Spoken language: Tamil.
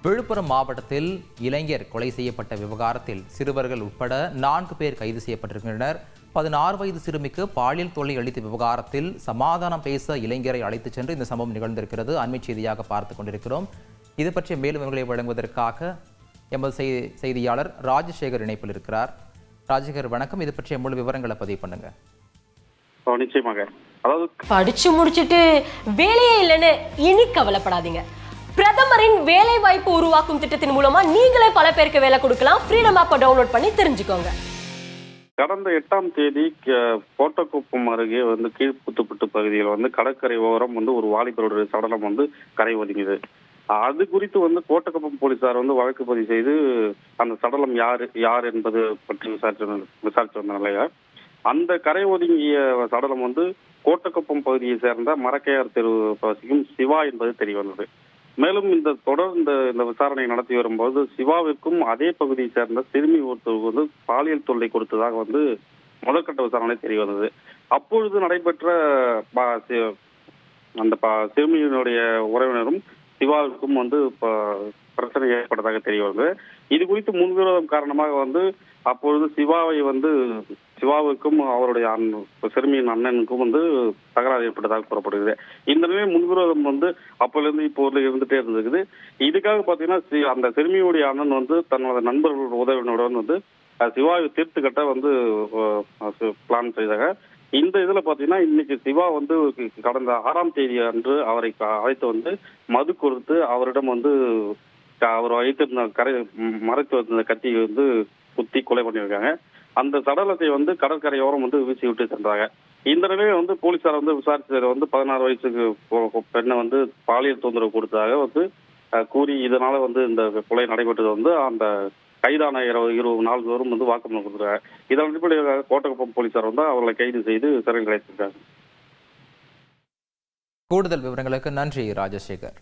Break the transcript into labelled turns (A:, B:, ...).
A: விழுப்புரம் மாவட்டத்தில் இளைஞர் கொலை செய்யப்பட்ட விவகாரத்தில் சிறுவர்கள் உட்பட 4 பேர் கைது செய்யப்பட்டிருக்கின்றனர். 16 வயது சிறுமிக்கு பாலியல் தொல்லை அளித்த விவகாரத்தில் சமாதானம் பேச இளைஞரை அழைத்துச் சென்று இந்த சம்பவம் நிகழ்ந்திருக்கிறது. அண்மை செய்தியாக பார்த்துக் கொண்டிருக்கிறோம். இது பற்றிய மேலும் விவரங்களை வழங்குவதற்காக எமது செய்தியாளர் ராஜசேகர் இணைப்பில் இருக்கிறார். ராஜசேகர் வணக்கம். இது பற்றிய முழு விவரங்களை பதிவு பண்ணுங்க.
B: நிச்சயமாக. அதாவது
C: படிச்சு முடிச்சிட்டு வேலையே இல்லைன்னு இனி கவலைப்படாதீங்க. பிரதமரின் வேலை வாய்ப்பு உருவாக்கும் திட்டத்தின் மூலமா நீங்களே பல பேருக்கு வேலை கொடுக்கலாம். ஃப்ரீடம் ஆப்பை டவுன்லோட் பண்ணி தெரிஞ்சுக்கோங்க.
B: கடந்த 8ஆம் தேதி கோட்டக்குப்பம் அருகே கீழ்புத்துப்பட்டு பகுதியில் கடற்கரை ஓரம் ஒரு வாலிபருடைய சடலம் கரை ஒதுங்கியது. அது குறித்து கோட்டக்குப்பம் போலீசார் வழக்கு பதிவு செய்து அந்த சடலம் யார் என்பது பற்றி விசாரிச்சு வந்த நிலையில அந்த கரை ஒதுங்கிய சடலம் கோட்டக்குப்பம் பகுதியை சேர்ந்த மரக்கையார் தெரு வசிக்கும் சிவா என்பது தெரிய வந்தது. மேலும் தொடர்ந்து இந்த விசாரணை நடத்தி வரும்போது சிவாவிற்கும் அதே பகுதியை சேர்ந்த சிறுமி ஒருத்தருக்கு பாலியல் தொல்லை கொடுத்ததாக முதற்கட்ட விசாரணை தெரிய வந்தது. அப்பொழுது நடைபெற்ற அந்த சிறுமியினுடைய உறவினரும் சிவாவிற்கும் பிரச்சனை ஏற்பட்டதாக தெரிய வந்தது. இது குறித்து முன்விரோதம் காரணமாக அப்பொழுது சிவாவுக்கும் அவருடைய சிறுமியின் அண்ணனுக்கும் தகராறு ஏற்பட்டதாக கூறப்படுகிறது. இந்த நிலையில் முன்விரோதம் அப்பொழுது இப்போ இருந்துட்டே இருந்திருக்குது. இதுக்காக பாத்தீங்கன்னா அந்த சிறுமியுடைய அண்ணன் தன்னோட நண்பர்களோட உதவியுடன் சிவாவை தீர்த்து கட்ட பிளான் செய்தாங்க. இந்த இதுல பாத்தீங்கன்னா இன்னைக்கு சிவா கடந்த 6ஆம் தேதி அன்று அவரை அழைத்து மது கொடுத்து அவரிடம் அவர் வைத்திருந்த மறைத்து வந்த கத்தி குத்தி கொலை பண்ணியிருக்காங்க. அந்த சடலத்தை கடற்கரையோரம் வீசி விட்டு சென்றாங்க. இந்த நிலையில போலீசார் விசாரிச்சதுல 16 வயசுக்கு பெண்ணை பாலியல் தொந்தரவு கொடுத்ததாக கூறி இதனால இந்த கொலை நடைபெற்றது அந்த கைதான 20 நாள் தோறும் வாக்குமூலம் கொடுத்துருக்காங்க. இதன் அடிப்படையாக கோட்டக்குப்பம் போலீசார் அவர்களை கைது செய்து சிறையில் அடைத்திருக்காங்க.
A: கூடுதல் விவரங்களுக்கு நன்றி ராஜசேகர்.